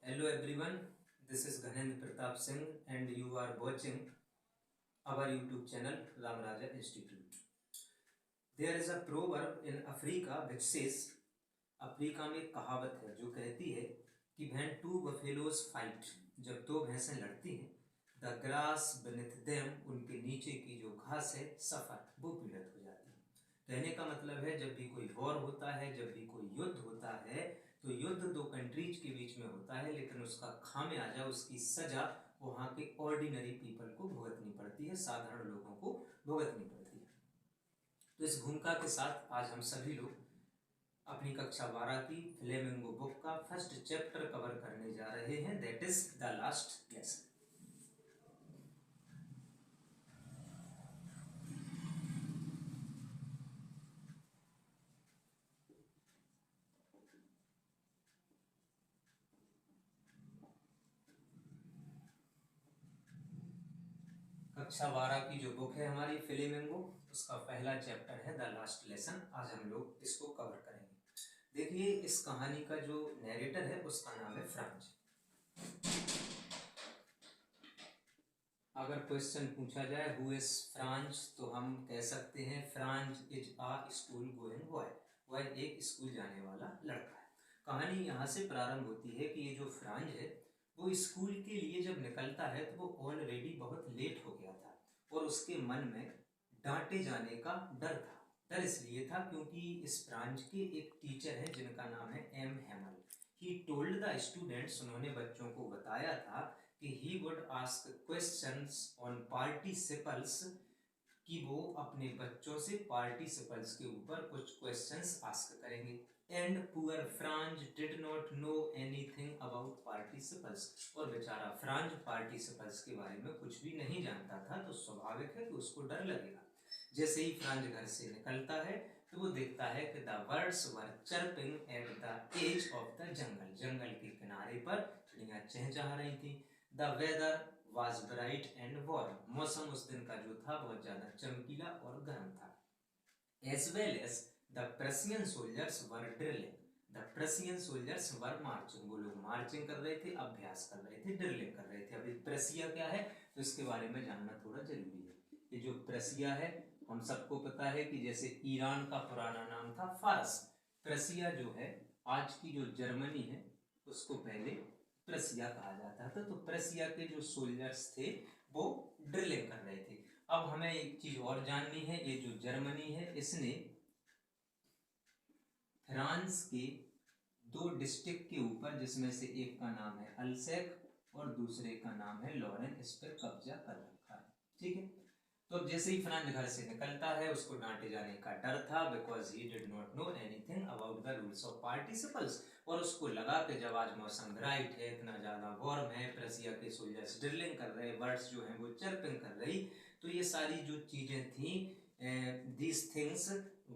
Hello everyone, this is Ghanendra Pratap Singh and you are watching our YouTube channel Ram Raja Institute. There is a proverb in Africa which says, Africa में एक कहावत है जो कहती है कि when two buffaloes fight, जब दो भैंसें लड़ती हैं, the grass beneath them, उनके नीचे की जो घास है सफर वो पीड़ित हो जाती है। कहने का मतलब है जब भी कोई वॉर होता है, जब भी कोई युद्ध होता है तो युद्ध दो कंट्रीज के बीच में होता है, लेकिन उसका खामियाजा, उसकी सजा वहाँ के ऑर्डिनरी पीपल को भुगतनी पड़ती है, साधारण लोगों को भुगतनी पड़ती है। तो इस भूमिका के साथ आज हम सभी लोग अपनी कक्षा 12 की फ्लेमिंगो बुक का फर्स्ट चैप्टर कवर करने जा रहे हैं, that is the last lesson. कक्षा 12 की जो बुक है हमारी फ्लेमिंगो, उसका पहला चैप्टर है द लास्ट लेसन। आज हम लोग इसको कवर करेंगे। देखिए, इस कहानी का जो नैरेटर है उसका नाम है फ्रांज। अगर क्वेश्चन पूछा जाए हु इज फ्रांज, तो हम कह सकते हैं Franz is a school going boy. वह एक स्कूल जाने वाला लड़का है। कहानी यहाँ से प्रारंभ होती है कि ये जो फ्रांज है वो स्कूल के लिए जब निकलता है तो वो ऑलरेडी बहुत लेट हो गया था और उसके मन में डांटे जाने का डर था। डर इसलिए था क्योंकि इस फ्रांज के एक टीचर है जिनका नाम है M Hamel. He told the students, उन्होंने बच्चों को बताया था कि he would ask questions on participles, कि वो अपने बच्चों से पार्टिसिपल्स के ऊपर कुछ क्वेश्चंस आस्क करेंगे। And poor Franz did not know anything about participles, और बेचारा फ्रांज पार्टिसिपल्स के बारे में कुछ भी नहीं जानता था, तो स्वाभाविक है कि उसको डर लगेगा। जैसे ही फ्रांज घर से निकलता है तो वो देखता है कि the birds were chirping at the edge of the jungle, जंगल के किनारे पर चिड़ियां चहचहा रही थी। The weather was bright and warm, मौसम उस दिन का जो था बहुत ज्यादा चमकीला और गर्म था। As well as the Prussian soldiers were drilling, the Prussian soldiers were marching, वो लोग मार्चिंग कर रहे थे, अभ्यास कर रहे थे, ड्रिलिंग कर रहे थे। अभी प्रसिया क्या है तो इसके बारे में जानना थोड़ा जरूरी है। ये जो प्रसिया है हम सबको पता है कि जैसे ईरान का पुराना नाम था फारस, प्रसिया जो है आज की जो जर्मनी है उसको पहले प्रसिया कहा जाता था। तो प्रसिया के जो सोल्जर्स थे वो ड्रिलिंग कर रहे थे। अब हमें एक चीज और जाननी है, ये जो जर्मनी है इसने फ्रांस के दो डिस्ट्रिक्ट के ऊपर, जिसमें से एक का नाम है अल्सेक और दूसरे का नाम है लॉरेन, इस पर कब्जा कर रखा है। ठीक है, तो जैसे ही फ्रांज घर से निकलता है उसको डांटे जाने का डर था, because he did not know anything about the rules of participles, और उसको लगा कि जब आज मौसम ब्राइट है, इतना ज्यादा वार्म है, प्रसिया के सोल्जर्स ड्रिलिंग कर रहे, बर्ड्स जो हैं वो चर्पिंग कर रही, तो ये सारी जो चीजें थी, these things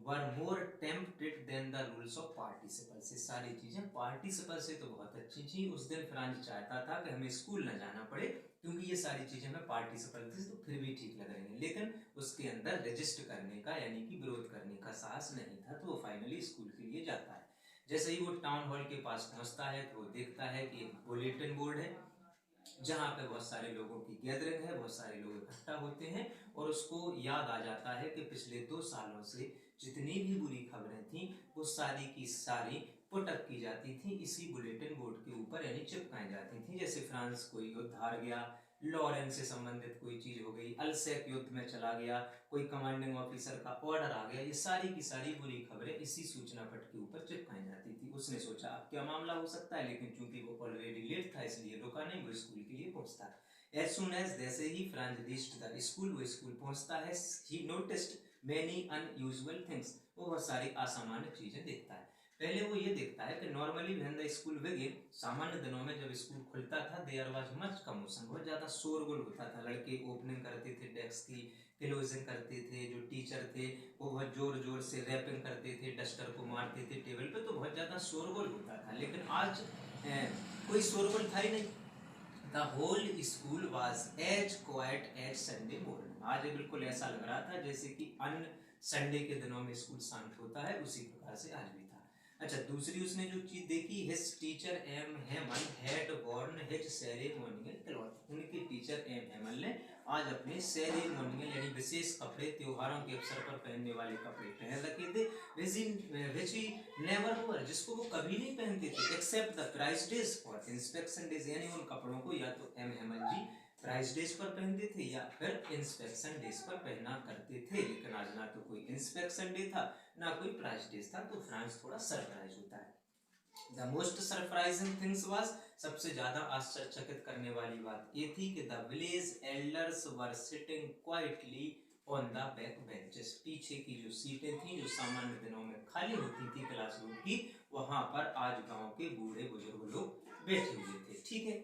were more tempted than the rules of participles, ये सारी चीजें पार्टिसिपल से तो बहुत अच्छी थी। उस दिन फ्रांज चाहता था कि हमें स्कूल न जाना पड़े क्योंकि ये सारी चीजें हमें पार्टिसिपल थी तो फिर भी ठीक लग रही हैं, लेकिन उसके अंदर रजिस्ट करने का यानी कि विरोध करने का साहस नहीं था, तो वो फाइनली स्कूल के लिए जाता है। जैसे ही वो टाउन हॉल के पास पहुंचता है तो वो देखता है कि एक बुलेटिन बोर्ड है जहाँ पे बहुत सारे लोगों की गैदरिंग है, बहुत सारे लोग इकट्ठा होते हैं, और उसको याद आ जाता है कि पिछले 2 सालों से जितनी भी बुरी खबरें थी वो सारी की सारी पुटअप की जाती थी इसी बुलेटिन बोर्ड के ऊपर, यानी चिपकाई जाती थी। जैसे फ्रांस कोई युद्ध हार गया, लॉरेन से संबंधित कोई चीज हो गई, अल्सेक युद्ध में चला गया, कोई कमांडिंग ऑफिसर का ऑर्डर आ गया, ये सारी की सारी बुरी खबरें इसी सूचना पट के ऊपर चिपकाई जाती थी। उसने सोचा अब क्या मामला हो सकता है, लेकिन चूंकि वो ऑलरेडी लेट था इसलिए रुका नहीं, वो स्कूल के लिए पहुंचता है। एज सुन एज जैसे ही फ्रांज रीच्ड द स्कूल, वो स्कूल पहुंचता है, ही नोटिस्ड मेनी अनयूजुअल थिंग्स, वो बहुत सारी असामान्य चीजें देखता है। पहले वो ये देखता है कि normally when the school begin, सामान्य दिनों में जब स्कूल खुलता था, देयर वाज मच कमोशन, बहुत ज्यादा शोरगुल होता था, लड़के ओपनिंग करते थे डेस्क की, क्लोजिंग करते थे, जो टीचर थे वो बहुत जोर जोर से रैपिंग करते थे, डस्टर को मारते थे टेबल पे, तो बहुत ज्यादा शोरगुल होता था। लेकिन आज कोई शोरगुल था ही नहीं। The whole school was as quite as Sunday morning, आज बिल्कुल ऐसा लग रहा था जैसे कि अन्य संडे के दिनों में स्कूल शांत होता है, उसी प्रकार से आज भी था। अच्छा, दूसरी उसने जो चीज देखी, his teacher M Hamel had his ceremonial cloth. उनके टीचर एम हेमल ने आज अपने सेरेमोनियल यानी विशेष कपड़े, त्योहारों के अवसर पर पहनने वाले कपड़े पहन रखे थे, which he never wore, जिसको वो कभी नहीं पहनते थे, एक्सेप्ट द प्राइस डेज और इंस्पेक्शन डेज। यानी उन कपड़ों को या तो एम हेमल जी प्राइस डेज पर पहनते थे या फिर इंस्पेक्शन डेज पर पहना करते थे। लेकिन आज ना तो कोई इंस्पेक्शन डे था ना कोई प्राइस डेज था, तो फ्रांस थोड़ा सरप्राइज होता है। The most surprising things was, सबसे ज्यादा आश्चर्यचकित करने वाली बात ये थी कि the village elders were sitting quietly on the back benches. पीछे की जो सीटें थी जो सामान्य दिनों में खाली होती थी क्लासरूम की, वहां पर आज गांव के बूढ़े बुजुर्ग लोग बैठे हुए थे। ठीक है,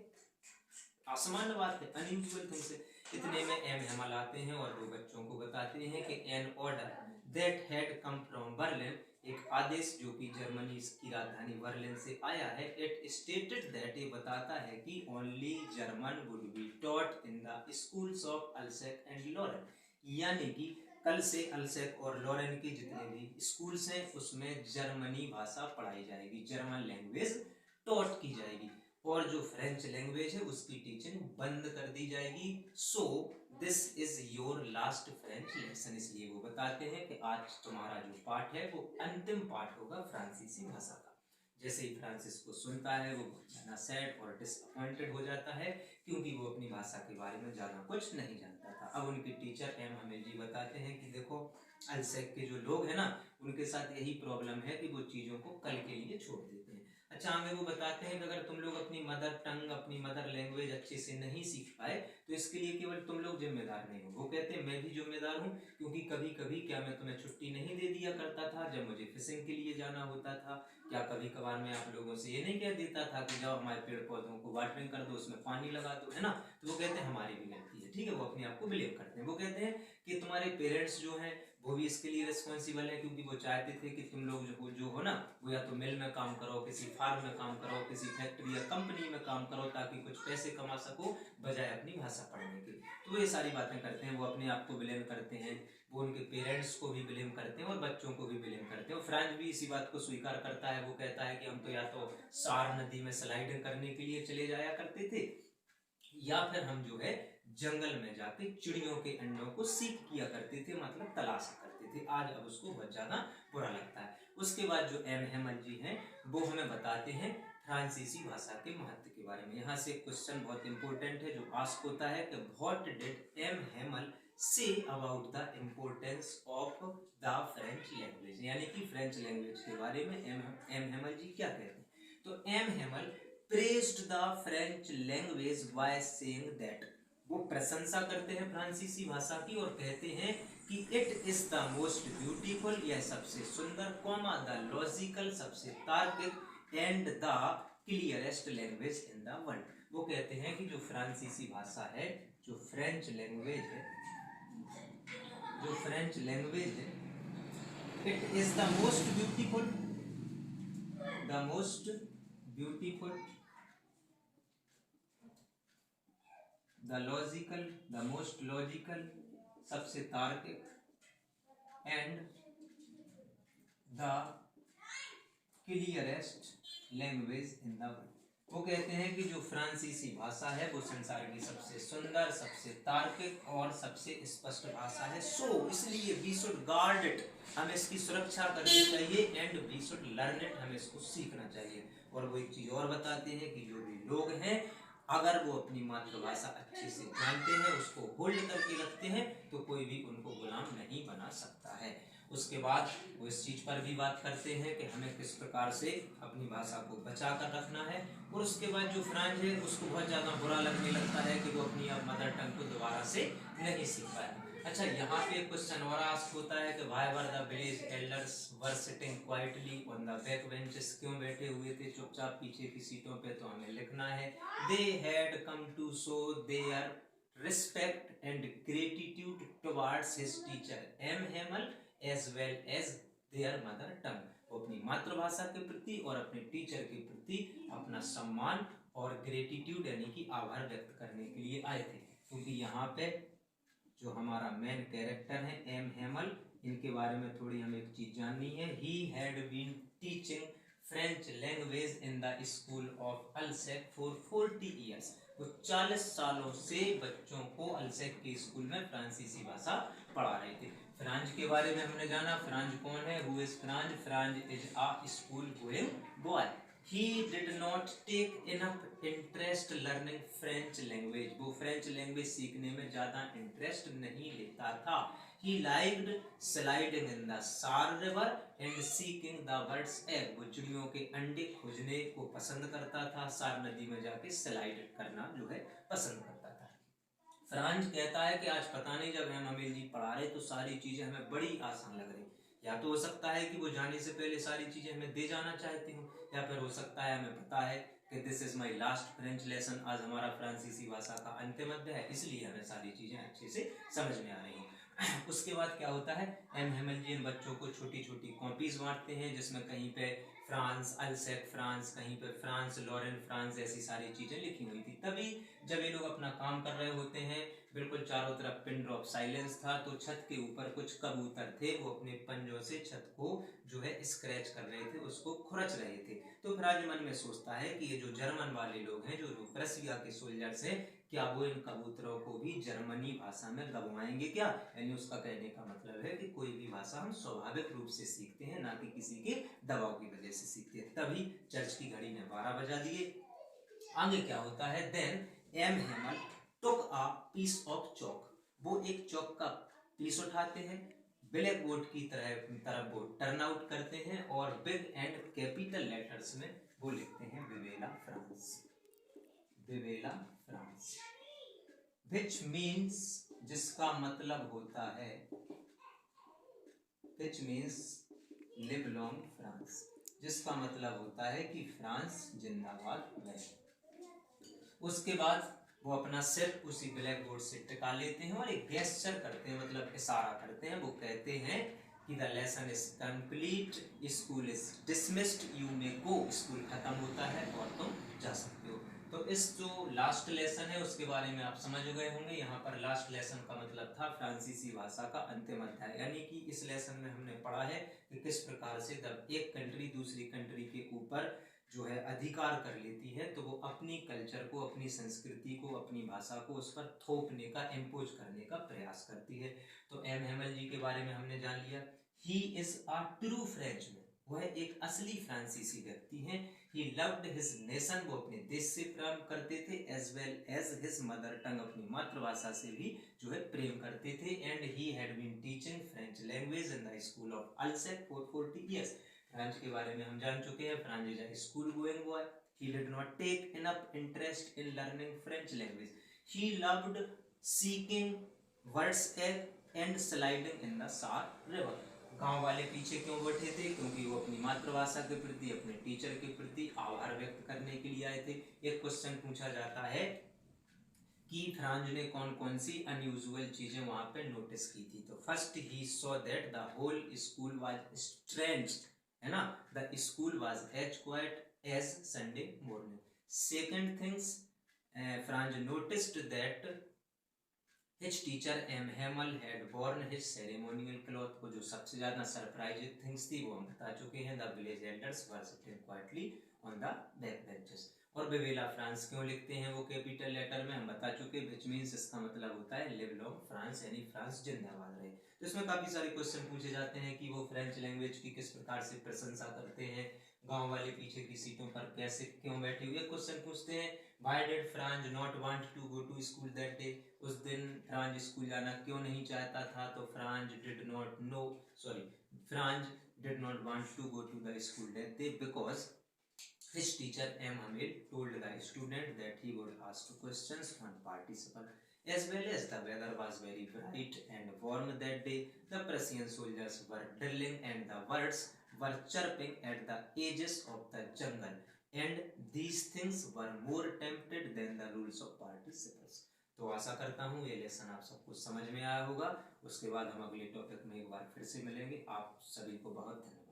असामान्य बात है, अनयूजुअल थिंग्स है। इतने में एम हेमल आते हैं और वो बच्चों को बताते हैं कि an order that had come from Berlin, एक आदेश जो कि जर्मनी की राजधानी बर्लिन से आया है। इट स्टेटेड दैट, ये बताता है कि only German would be taught in the schools of Alsace and Lorraine, यानी कि कल से अल्सेक और लोरेन के जितने भी स्कूल्स हैं उसमें जर्मनी भाषा पढ़ाई जाएगी, जर्मन लैंग्वेज टॉट की जाएगी, और जो फ्रेंच लैंग्वेज है उसकी टीचिंग बंद कर दी जाएगी। So this is your last French lesson, इसलिए वो बताते हैं कि आज तुम्हारा जो पाठ है वो अंतिम पाठ होगा फ्रांसीसी भाषा का। जैसे ही फ्रांसिस को सुनता है वो बहुत ज्यादा सैड और डिसअपॉइंटेड हो जाता है, क्योंकि वो अपनी भाषा के बारे में ज्यादा कुछ नहीं जानता था। अब उनके टीचर एम हेमल जी बताते हैं कि देखो अल्सेक के जो लोग हैं ना, उनके साथ यही प्रॉब्लम है कि वो चीजों को कल के लिए छोड़ देते हैं। अच्छा, हमें वो बताते हैं कि अगर तुम लोग अपनी मदर टंग, अपनी मदर लैंग्वेज अच्छे से नहीं सीख पाए तो इसके लिए केवल तुम लोग जिम्मेदार नहीं हो। वो कहते हैं मैं भी जिम्मेदार हूँ, क्योंकि कभी कभी क्या मैं तुम्हें छुट्टी नहीं दे दिया करता था जब मुझे फिशिंग के लिए जाना होता था? क्या कभी कभार मैं आप लोगों से ये नहीं कह देता था कि जाओ हमारे पेड़ पौधों को वाटरिंग कर दो, उसमें पानी लगा दो, है ना? तो वो कहते हैं हमारी भी गलती है। ठीक है, वो अपने आप को बिलीव करते हैं। वो कहते हैं कि तुम्हारे पेरेंट्स जो हैं वो भी इसके लिए रिस्पॉन्सिबल है, क्योंकि वो चाहते थे कि तुम लोग जो हो ना, वो या तो मिल में काम करो, किसी फार्म में काम करो, किसी फैक्ट्री या कंपनी में काम करो, ताकि कुछ पैसे कमा सको बजाय अपनी भाषा पढ़ने के। तो वो ये सारी बातें करते हैं, वो अपने आप को ब्लेम करते हैं, वो उनके पेरेंट्स को भी ब्लेम करते हैं और बच्चों को भी ब्लेम करते हैं। और फ्रांस भी इसी बात को स्वीकार करता है। वो कहता है कि हम तो या तो सार नदी में स्लाइडिंग करने के लिए चले जाया करते थे, या फिर हम जो है जंगल में जाके चिड़ियों के अंडों को सीख किया करते थे, मतलब तलाश करते थे। आज अब उसको बहुत ज्यादा बुरा लगता है। उसके बाद जो एम हेमल जी हैं वो हमें बताते हैं फ्रांसीसी भाषा के महत्व के बारे में। यहाँ से क्वेश्चन बहुत इंपॉर्टेंट है जो आस्क होता है कि व्हाट डिड एम हेमल से about the importance of the French language, यानी कि फ्रेंच लैंग्वेज के बारे में एम हेमल जी क्या कहते हैं? तो M Hemal praised the French language by saying that, वो प्रशंसा करते हैं फ्रांसीसी भाषा की और कहते हैं कि it is the most beautiful, यह सबसे सुंदर, कॉमा द लॉजिकल, सबसे तार्किक, and the clearest language in the world. वो कहते हैं कि जो फ्रांसीसी भाषा है, जो फ्रेंच लैंग्वेज है, जो फ्रेंच लैंग्वेज है, it is the most beautiful, the most beautiful, the logical, the most logical, सबसे तार्किक, and the clearest language in the world. वो कहते हैं कि जो फ्रांसीसी भाषा है वो संसार की सबसे सुंदर, सबसे तार्किक और सबसे स्पष्ट भाषा है। सो इसलिए वी शुड गार्ड इट, हमें इसकी सुरक्षा करनी चाहिए, and we should learn it, हमें इसको सीखना चाहिए। और वो एक चीज और बताते हैं कि जो भी लोग हैं अगर वो अपनी मातृभाषा अच्छे से जानते हैं, उसको होल्ड करके रखते हैं, तो कोई भी उनको गुलाम नहीं बना सकता है। उसके बाद वो इस चीज पर भी बात करते हैं कि हमें किस प्रकार से अपनी भाषा को बचा कर रखना है। और उसके बाद जो फ्रांस है उसको बहुत ज्यादा बुरा लगने लगता है कि वो अपनी अब मदर टंग को दोबारा से नहीं सीख पाया। अच्छा, यहाँ पे क्वेश्चन और आस्क होता है कि why were the village elders were sitting quietly on the back benches, क्यों बैठे हुए थे चुपचाप पीछे की सीटों पे? तो हमें लिखना है they had come to show their respect and gratitude towards his teacher M Hamel as well as their mother tongue. वो अपनी मातृभाषा के प्रति और अपने टीचर के प्रति अपना सम्मान और ग्रेटिट्यूड यानी कि आभार व्यक्त करने के लिए आए थे। क्योंकि यहाँ पे जो हमारा मेन कैरेक्टर है एम हेमल, इनके बारे में थोड़ी हमें एक चीज जाननी है। He had been teaching French language in the school of Alsace for 40 years. वो 40 सालों से बच्चों को अल्सेक के स्कूल में फ्रांसीसी भाषा पढ़ा रहे थे। फ्रांज के बारे में हमने जाना, फ्रांज कौन है, who is Franz? Franz is a school going boy. He did not take enough interest learning French language। वो फ्रेंच लैंग्वेज सीखने में ज़्यादा इंटरेस्ट नहीं लेता था। He liked sliding in the Saar river and seeking the birds' egg। वो चिड़ियों के अंडे खोजने को पसंद करता था, सार नदी में जाके स्लाइड करना जो है पसंद करता था। फ्रांज कहता है कि आज पता नहीं जब हम अमीर जी पढ़ा रहे तो सारी चीज़ें हमें बड़ी आसान लग रही, या तो हो सकता है कि वो जाने से पहले सारी चीजें हमें दे जाना चाहती हूँ, या फिर हो सकता है हमें पता है कि this is my last French lesson, आज हमारा फ्रांसीसी भाषा का अंतिम अध्याय है, इसलिए हमें सारी चीजें अच्छे से समझ में आ रही हैं। उसके बाद क्या होता है, एम हेमल जी इन बच्चों को छोटी छोटी कॉपीज बांटते हैं, जिसमें कहीं पे फ्रांस, अल्सेक फ्रांस, कहीं पे फ्रांस, लॉरेन फ्रांस, ऐसी सारी चीजें लिखी हुई थी। तभी जब ये लोग अपना काम कर रहे होते हैं, बिल्कुल चारों तरफ पिन ड्रॉप साइलेंस था, तो छत के ऊपर कुछ कबूतर थे, वो अपने पंजों से छत को जो है स्क्रैच कर रहे थे, उसको खुरच रहे थे। तो फ्रांज मन में सोचता है कि ये जो जर्मन वाले लोग हैं, जो रसिया के सोल्जर्स हैं, क्या वो इन कबूतरों को भी जर्मनी भाषा में दबवाएंगे क्या? यानी उसका कहने का मतलब है कि कोई भी भाषा हम स्वाभाविक रूप से सीखते हैं, ना कि किसी के दबाव की वजह से सीखते हैं। तभी चर्च की घड़ी ने 12 बजा दिए। आगे क्या होता है, then M Hamel took a piece of chalk. वो एक चॉक का पीस उठाते हैं, ब्लैक बोर्ड की तरफ वो टर्न आउट करते हैं, और बिग एंड कैपिटल लेटर्स में वो लिखते हैं विवेला फ्रांस, विवेला फ्रांस, विच मीन्स, जिसका मतलब होता है, which means live long France, जिसका मतलब होता है कि फ्रांस जिंदाबाद रहे। उसके बाद वो अपना सिर उसी ब्लैक बोर्ड से टिका लेते हैं और एक गेस्चर करते हैं, मतलब इशारा करते हैं। वो कहते हैं कि the lesson is complete, school is dismissed, you may go, school खत्म होता है और तुम जा सकते हो। तो इस जो लास्ट लेसन है उसके बारे में आप समझ गए होंगे। यहाँ पर लास्ट लेसन का मतलब था फ्रांसीसी भाषा का अंतिम अध्याय, यानी कि इस लेसन में हमने पढ़ा है कि किस प्रकार से जब एक कंट्री दूसरी कंट्री के ऊपर जो है अधिकार कर लेती है, तो वो अपनी कल्चर को, अपनी संस्कृति को, अपनी भाषा को उस पर थोपने का, इम्पोज करने का प्रयास करती है। तो एम हेमल जी के बारे में हमने जान लिया। He is a true Frenchman, वह एक असली फ्रांसीसी व्यक्ति हैं। ही लव्ड हिज नेशन, वो अपने देश से प्रेम करते थे, as well as his mother tongue, अपनी मातृभाषा से भी जो है प्रेम करते थे। And he had been teaching French language in the school of Alsace for 40 years. Franz के बारे में हम जान चुके हैं, Franz is a school going boy. He did not take enough interest in learning French language. He loved seeking words and sliding in the Saar river. गांव वाले पीछे क्यों बैठे थे? क्योंकि वो अपनी मातृभाषा के प्रति, अपने टीचर के प्रति आभार व्यक्त करने के लिए आए थे। एक क्वेश्चन पूछा जाता है कि फ्रांज ने कौन कौन सी अनयूजुअल चीजें वहां पे नोटिस की थी। तो first he saw that the whole school was strange, है ना, the school was as quite as Sunday morning. Second things, Franz noticed that his teacher M Hamel had worn his ceremonial cloth. को जो सबसे ज्यादा surprising things थी वो हम बता चुके हैं। The village elders were sitting quietly on the back benches. और विवेला फ्रांस क्यों लिखते हैं वो कैपिटल लेटर में, हम बता चुके, विच मीन्स इसका मतलब होता है लिव लॉन्ग फ्रांस, यानी फ्रांस जिंदाबाद रहे। तो इसमें काफी सारे क्वेश्चन पूछे जाते हैं कि वो फ्रेंच लैंग्वेज की किस प्रकार से प्रशंसा करते हैं, गांव वाले पीछे की सीटों पर कैसे क्यों बैठे हुए। क्वेश्चन पूछते हैं, why did Franz not want to go to school that day, उस दिन फ्रांज स्कूल जाना क्यों नहीं चाहता था। तो Franz did not want to go to the school that day because his teacher M. Hamil told the student that he would ask questions on participle, as well as the weather was very bright and warm that day. The Prussian soldiers were drilling and the birds were chirping at the edges of the jungle, and these things were more tempted than the rules of participles. तो आशा करता हूँ ये lesson आप सबको समझ में आया होगा। उसके बाद हम अगले टॉपिक में एक बार फिर से मिलेंगे। आप सभी को बहुत धन्यवाद।